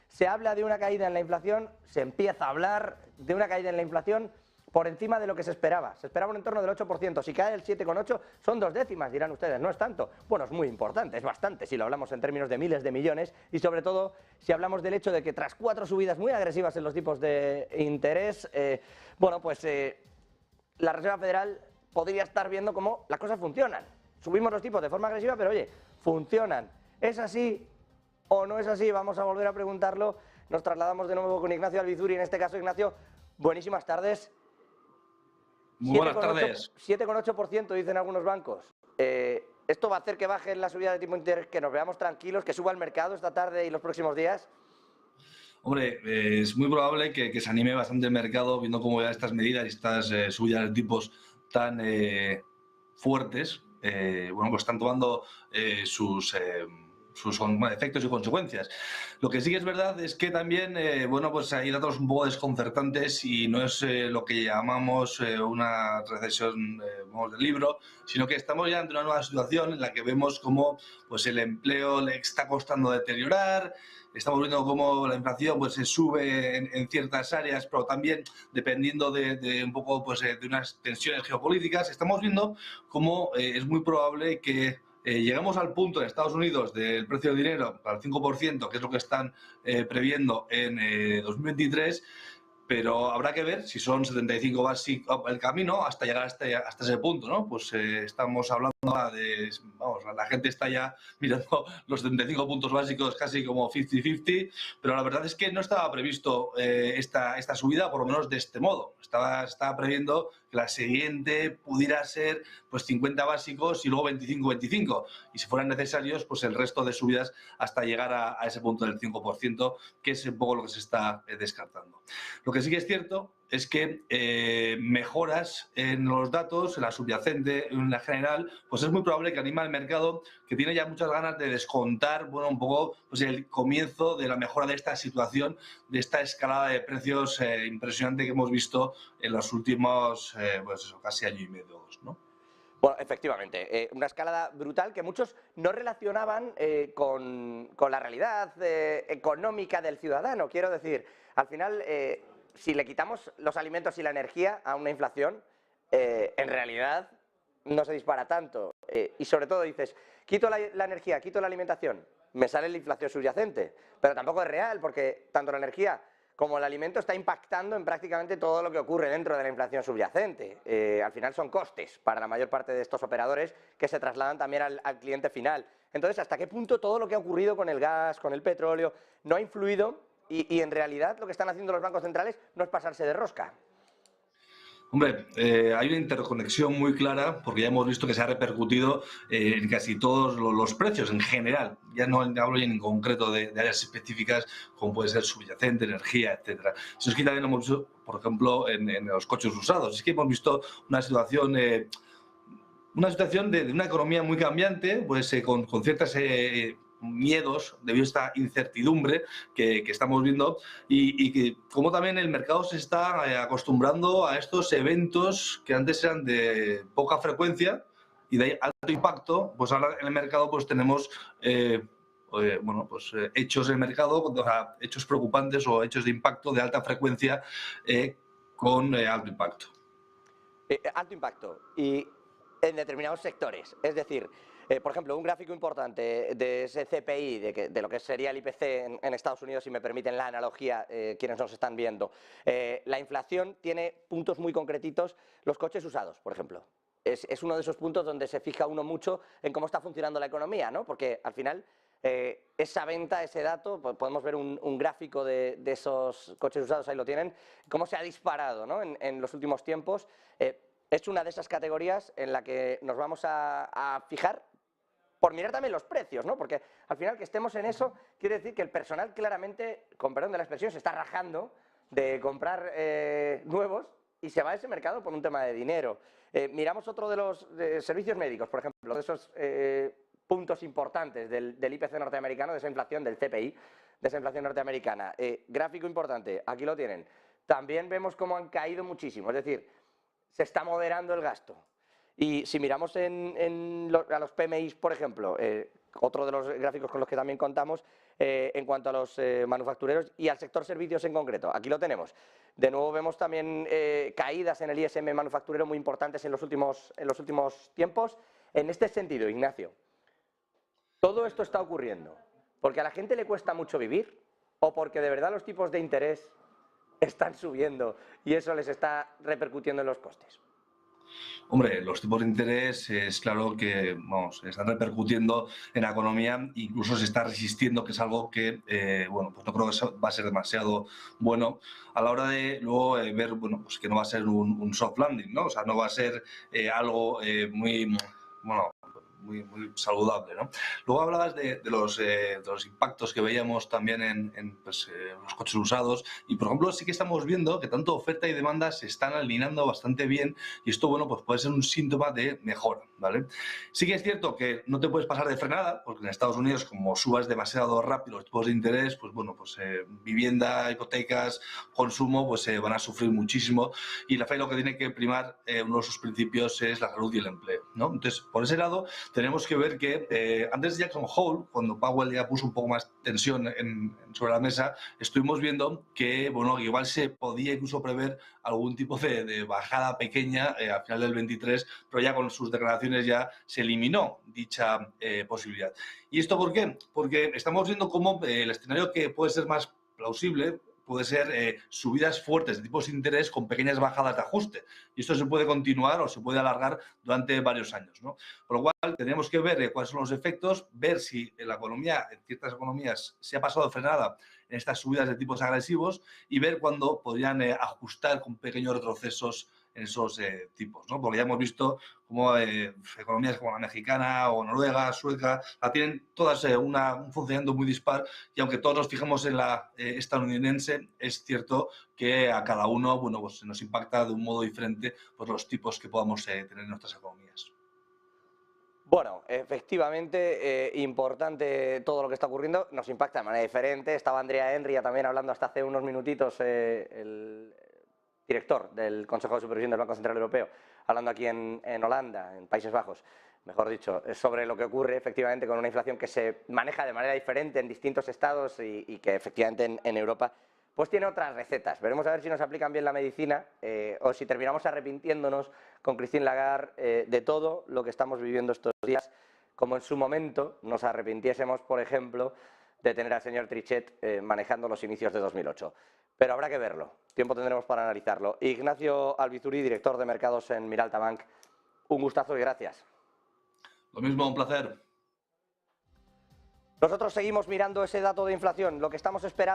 se habla de una caída en la inflación, se empieza a hablar de una caída en la inflación por encima de lo que se esperaba. Se esperaba un entorno del 8%. Si cae el 7,8 son 2 décimas, dirán ustedes. No es tanto. Bueno, es muy importante, es bastante si lo hablamos en términos de miles de millones y sobre todo si hablamos del hecho de que tras 4 subidas muy agresivas en los tipos de interés, la Reserva Federal podría estar viendo cómo las cosas funcionan. Subimos los tipos de forma agresiva, pero oye, funcionan. ¿Es así o no es así? Vamos a volver a preguntarlo. Nos trasladamos de nuevo con Ignacio Albizuri, en este caso. Ignacio, buenísimas tardes. Muy buenas tardes. 7,8% dicen algunos bancos. ¿Esto va a hacer que baje la subida de tipo de interés, que nos veamos tranquilos, que suba el mercado esta tarde y los próximos días? Hombre, es muy probable que se anime bastante el mercado viendo cómo ya estas medidas y estas subidas de tipos tan fuertes, pues están tomando sus efectos y consecuencias. Lo que sí que es verdad es que también, pues hay datos un poco desconcertantes y no es lo que llamamos una recesión del libro, sino que estamos ya ante una nueva situación en la que vemos cómo pues, el empleo le está costando deteriorar. Estamos viendo cómo la inflación pues, se sube en ciertas áreas, pero también dependiendo de un poco pues, de unas tensiones geopolíticas. Estamos viendo cómo es muy probable que llegamos al punto en Estados Unidos del precio del dinero al 5%, que es lo que están previendo en 2023, pero habrá que ver si son 75 básicos el camino hasta llegar hasta ese punto, ¿no? Pues estamos hablando de, la gente está ya mirando los 75 puntos básicos casi como 50-50, pero la verdad es que no estaba previsto esta subida, por lo menos de este modo. Estaba previendo que la siguiente pudiera ser pues 50 básicos y luego 25-25, y si fueran necesarios, pues el resto de subidas hasta llegar a ese punto del 5%, que es un poco lo que se está descartando. Lo que sí que es cierto es que mejoras en los datos, en la subyacente, en la general, pues es muy probable que anime al mercado, que tiene ya muchas ganas de descontar, un poco pues el comienzo de la mejora de esta situación, de esta escalada de precios impresionante que hemos visto en los últimos, casi año y medio o dos, ¿no? Bueno, efectivamente, una escalada brutal que muchos no relacionaban con la realidad económica del ciudadano. Quiero decir, al final, si le quitamos los alimentos y la energía a una inflación, en realidad no se dispara tanto. Y sobre todo dices, quito la energía, quito la alimentación, me sale la inflación subyacente. Pero tampoco es real, porque tanto la energía como el alimento está impactando en prácticamente todo lo que ocurre dentro de la inflación subyacente. Al final son costes para la mayor parte de estos operadores que se trasladan también al cliente final. Entonces, ¿hasta qué punto todo lo que ha ocurrido con el gas, con el petróleo, no ha influido y en realidad lo que están haciendo los bancos centrales no es pasarse de rosca? Hombre, hay una interconexión muy clara porque ya hemos visto que se ha repercutido en casi todos los precios en general. Ya no hablo en concreto de áreas específicas como puede ser subyacente, energía, etcétera. Eso es que también lo hemos visto, por ejemplo, en los coches usados. Es que hemos visto una situación de una economía muy cambiante, pues con ciertas miedos debido a esta incertidumbre que estamos viendo y que como también el mercado se está acostumbrando a estos eventos que antes eran de poca frecuencia y de alto impacto, pues ahora en el mercado pues tenemos hechos en el mercado, o sea, hechos preocupantes o hechos de impacto de alta frecuencia con alto impacto. Alto impacto y en determinados sectores. Es decir, por ejemplo, un gráfico importante de ese CPI, de lo que sería el IPC en Estados Unidos, si me permiten la analogía, quienes nos están viendo. La inflación tiene puntos muy concretitos, los coches usados, por ejemplo. Es uno de esos puntos donde se fija uno mucho en cómo está funcionando la economía, ¿no? Porque al final esa venta, ese dato, podemos ver un gráfico de esos coches usados, ahí lo tienen, cómo se ha disparado, ¿no? en los últimos tiempos. Es una de esas categorías en la que nos vamos a fijar por mirar también los precios, ¿no? Porque al final que estemos en eso quiere decir que el personal claramente, con perdón de la expresión, se está rajando de comprar nuevos y se va a ese mercado por un tema de dinero. Miramos otro de los servicios médicos, por ejemplo, de esos puntos importantes del IPC norteamericano, de esa inflación, del CPI, de esa inflación norteamericana. Gráfico importante, aquí lo tienen. También vemos cómo han caído muchísimo, es decir, se está moderando el gasto. Y si miramos a los PMIs, por ejemplo, otro de los gráficos con los que también contamos en cuanto a los manufactureros y al sector servicios en concreto. Aquí lo tenemos. De nuevo vemos también caídas en el ISM manufacturero muy importantes en los últimos tiempos. En este sentido, Ignacio, ¿todo esto está ocurriendo porque a la gente le cuesta mucho vivir o porque de verdad los tipos de interés están subiendo y eso les está repercutiendo en los costes? Hombre, los tipos de interés es claro que, vamos, están repercutiendo en la economía, incluso se está resistiendo, que es algo que, bueno, pues no creo que va a ser demasiado bueno a la hora de luego ver, bueno, pues que no va a ser un soft landing, ¿no? O sea, no va a ser algo muy, bueno, muy saludable, ¿no? Luego hablabas de los impactos que veíamos también en los coches usados y, por ejemplo, sí que estamos viendo que tanto oferta y demanda se están alineando bastante bien y esto, bueno, pues puede ser un síntoma de mejora, ¿vale? Sí que es cierto que no te puedes pasar de frenada, porque en Estados Unidos, como subas demasiado rápido los tipos de interés, pues bueno, pues vivienda, hipotecas, consumo, pues van a sufrir muchísimo y la FED lo que tiene que primar, uno de sus principios es la salud y el empleo, ¿no? Entonces, por ese lado, tenemos que ver que antes de Jackson Hole, cuando Powell ya puso un poco más tensión sobre la mesa, estuvimos viendo que, bueno, igual se podía incluso prever algún tipo de bajada pequeña al final del 23, pero ya con sus declaraciones ya se eliminó dicha posibilidad. ¿Y esto por qué? Porque estamos viendo cómo el escenario que puede ser más plausible puede ser subidas fuertes de tipos de interés con pequeñas bajadas de ajuste. Y esto se puede continuar o se puede alargar durante varios años, ¿no? Por lo cual, tenemos que ver cuáles son los efectos, ver si en la economía, en ciertas economías, se ha pasado de frenada en estas subidas de tipos agresivos y ver cuándo podrían ajustar con pequeños retrocesos en esos tipos, ¿no? Porque ya hemos visto cómo economías como la mexicana o Noruega, sueca, la tienen todas un funcionamiento muy dispar y aunque todos nos fijemos en la estadounidense, es cierto que a cada uno, bueno, pues nos impacta de un modo diferente pues, los tipos que podamos tener en nuestras economías. Bueno, efectivamente, importante todo lo que está ocurriendo, nos impacta de manera diferente. Estaba Andrea Enria también hablando hasta hace unos minutitos, el director del Consejo de Supervisión del Banco Central Europeo, hablando aquí en Holanda, en Países Bajos, mejor dicho, sobre lo que ocurre efectivamente con una inflación que se maneja de manera diferente en distintos estados y que efectivamente en Europa pues tiene otras recetas. Veremos a ver si nos aplican bien la medicina o si terminamos arrepintiéndonos con Christine Lagarde de todo lo que estamos viviendo estos días, como en su momento nos arrepintiésemos, por ejemplo, de tener al señor Trichet manejando los inicios de 2008. Pero habrá que verlo, tiempo tendremos para analizarlo. Ignacio Albizuri, director de mercados en Miralta Bank, un gustazo y gracias. Lo mismo, un placer. Nosotros seguimos mirando ese dato de inflación, lo que estamos esperando.